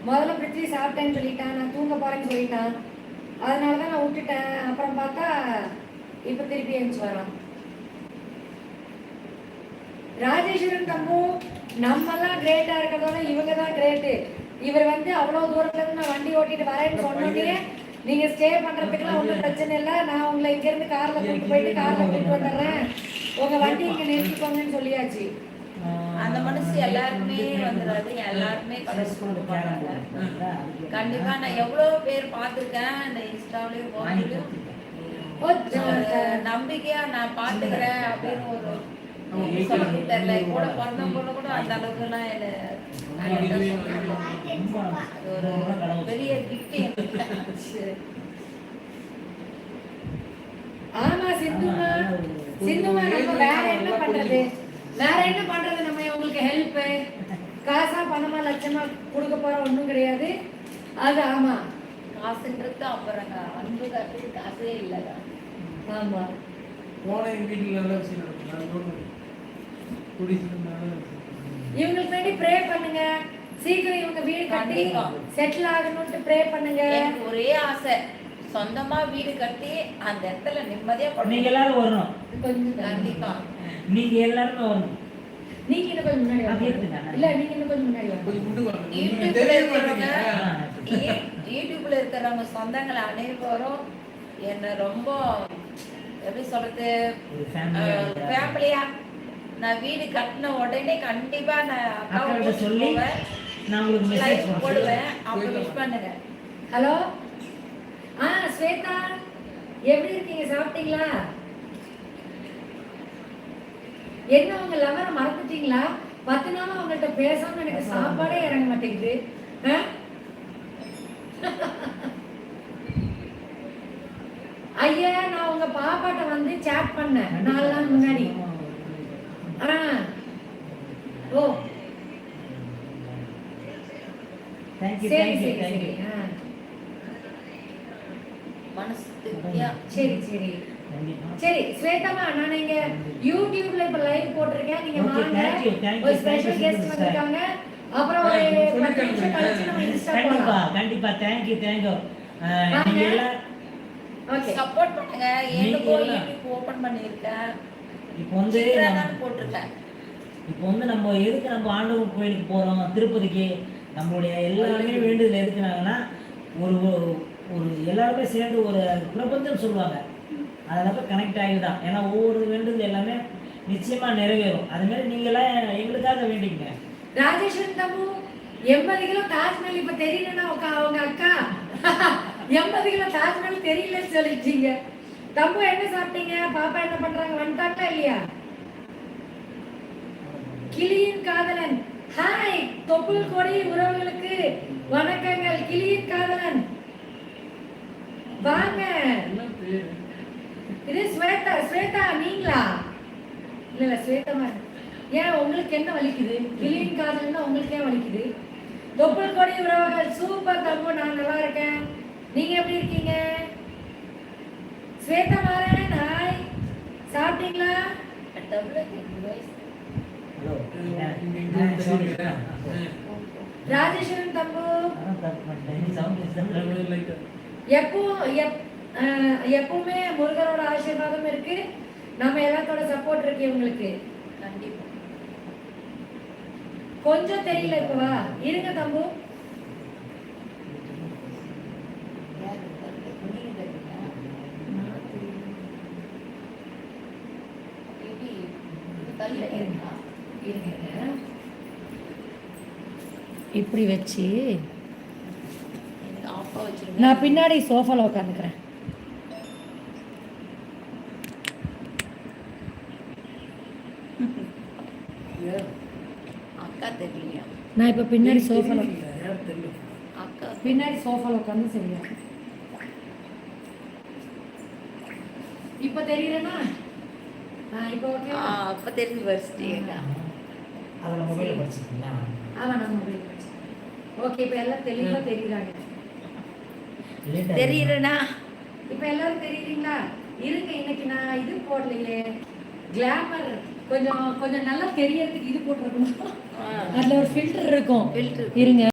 முதல்ல பிரித்வி சாப்பிட்டேன்னு சொல்லிட்டான், நான் தூங்க போறேன்னு சொல்லிட்டான். அதனால தான் நான் விட்டுட்டேன். அப்புறம் பார்த்தா இப்போ திருப்பி எழுந்து வரான். ராஜேஸ்வரன் தம்பு நம்மெல்லாம் கிரேட்டா இருக்கிறதோட இவங்க தான் கிரேட்டு. இவர் வந்து அவ்வளவு தூரத்துல இருந்து நான் வண்டி ஓட்டிட்டு வரேன்னு சொன்னோடனே நீங்க ஸ்டே பண்றதுக்குலாம் ஒன்றும் பிரச்சனை இல்லை, நான் உங்களை இங்க இருந்து கார்ல கூட்டிட்டு போயிட்டு கார்ல கூட்டிட்டு வந்துடுறேன், உங்க வண்டி இங்க நிறுத்திக்கோங்கன்னு சொல்லியாச்சு. அந்த மனசு எல்லாருமே வந்துடாது, எல்லாருமே கடைசி போறாங்க. கண்டிப்பா நான் எவ்வளவு பேர் பார்த்துருக்கேன் இந்த இன்ஸ்டாவிலயும் போன்லயும், நம்பிக்கையா நான் பாத்துக்கிறேன் அப்படின்னு ஒரு சொல்ல தெரியல. கூட பிறந்தவங்க கூட அந்த அளவுக்கு எல்லாம் ஒரு பெரிய கிஃப்ட். ஆமா சிந்துமா, சிந்துமா நம்ம வேற என்ன பண்றது, வேற என்ன பண்றது, நம்ம உங்களுக்கு ஹெல்ப் காசா பணமா லட்சமா கொடுக்க போற ஒண்ணும் கிடையாது. அது ஆமா காசுன்றது அப்புறம் அன்பு காசு காசே இல்லைங்க. ஆமா இவங்களுக்கு வேண்டி ப்ரே பண்ணுங்க, சீக்கிரம் இவங்க வீடு கட்டி செட்டில் ஆகணும்னு ப்ரே பண்ணுங்க. எனக்கு ஒரே ஆசை சொந்தமா வீடு கட்டி அந்த இடத்துல நிம்மதியா நீங்க எல்லாரும் வரணும். கொஞ்சம் கண்டிப்பா நீங்க எல்லாரும் வரணும். நீங்க இன்னும் கொஞ்சம் முன்னாடி வாங்க. இல்ல நீங்க இன்னும் கொஞ்சம் முன்னாடி வாங்க. யூடியூப்ல இருக்கிறவங்க சொந்தங்கள் அனைவரும் என்ன ரொம்ப எப்படி சொல்றது ஃபேமிலியா நான் வீடு கட்டின உடனே கண்டிப்பா நான் அக்காவோட சொல்லி நான் உங்களுக்கு மெசேஜ் போடுவேன். அப்ப விஷ் பண்ணுங்க. ஹலோ ஸ்வேதா எப்படி இருக்கீங்க, சாப்பிட்டீங்களா? என்ன உங்க லவரை மறந்துட்டீங்களா? 10 நாள் அவங்கள்ட்ட பேசாம எனக்கு சாப்பாடே இறங்க மாட்டேங்குது. ஐயா நான் உங்க பாப்பாட்ட வந்து சாட் பண்ணேன் 4 நாள் முன்னாடி. ஓ தேங்க் யூ சரி தேங்க் யூ சரி தேங்க் யூ. மனசு திருப்தியா. சரி சரி சரி ஸ்வேதாமா, நான் இங்க யூடியூப்ல இப்ப லைவ் போட்டிருக்கேன், நீங்க வாங்க. ஒரு ஸ்பெஷல் கெஸ்ட் வந்திருக்காங்க. அப்புறம் ஒரு 10 நிமிஷம் கழிச்சு நம்ம இன்ஸ்டா கண்டிப்பா போலாம். கண்டிப்பா தேங்க் யூ தேங்க் யூ. நீங்க எல்லாம் ஓகே சப்போர்ட் பண்ணுங்க. எனக்கு யூடியூப் ஓபன் பண்ணிருக்கேன். இப்போ வந்து போட்டிருக்கேன். இப்போ வந்து நம்ம எதுக்கு நம்ம ஆண்டவர் கோயிலுக்கு போறோம் திருப்பதிக்கு, நம்மளுடைய எல்லாருமே வேண்டுதல் எதுக்குனாங்கன்னா ஒரு ஒரு எல்லாருமே சேர்ந்து ஒரு பிரபஞ்சம் சொல்லுவாங்க, அதில் கனெக்ட் ஆகிதான். ஏன்னா ஒவ்வொரு வேண்டுதல் எல்லாமே நிச்சயமா நிறைவேறும். அது மாதிரி நீங்களாம் எங்களுக்காக வேண்டிங்க. ராஜேஸ்வரன் தம்பு 80 கிலோ தாஜ்மஹல் இப்ப தெரியலன்னா அவங்க அக்கா 80 கிலோ தாஜ்மஹல் தெரியலன்னு சொல்லிட்டீங்க. தம்பு என்ன சாப்பிட்டீங்க, பாப்பா என்ன பண்றாங்க, வந்துட்டாங்களா இல்லையா? கிளியின் காதலன் ஹாய், தொப்புள் கொடி உறவுகளுக்கு வணக்கங்கள். கிளியின் காதலன் வாங்க. இது ஸ்வேதா. ஸ்வேதா நீங்களா? இல்ல ஸ்வேதா ஏன் உங்களுக்கு என்ன வலிக்குது? கிளியின் காதல்னா உங்களுக்கு ஏன் வலிக்குது? தொப்புள் கொடி உறவுகள் சூப்பர் தம்பு, நான் நல்லா இருக்கேன். நீங்க எப்படி இருக்கீங்க? ஸ்வேதா மாறன் ஹாய், சாப்பிட்டீங்களா? ராஜேஸ்வரன் தம்பு எப்பவுமே முருகரோட ஆசீர்வாதம் இருக்கு, நம்ம எல்லாத்தோட சப்போர்ட் இருக்கு இவங்களுக்கு. கண்டிப்பா கொஞ்சம் தெரியல இப்பவா இருங்க தம்பு. இப்படி வச்சு நான் பின்னாடி சோஃபால உட்காந்துக்கிறேன். அக்கா தெரியலையா? நான் இப்ப பின்னாடி சோஃபால அக்கா பின்னாடி சோஃபால உட்காந்து சரியா இப்ப தெரியலனா? இப்போ ஓகே. அப்ப தெரிஞ்சு வச்சிட்டீங்க. அதில் மொபைல் படிச்சிருக்கீங்களா? நான் மொபைல் படிச்சேன். ஓகே இப்போ எல்லாம் தெளிவா தெரியுறாங்க. தெரியுறேனா? இப்போ எல்லாரும் தெரியுறீங்களா? இருங்க, இன்னைக்கு நான் இது போடலையே கிளாமர், கொஞ்சம் கொஞ்சம் நல்லா தெரியறதுக்கு இது போட்டுருக்கணும். அதுல ஒரு ஃபில்டர் இருக்கும், இருங்க.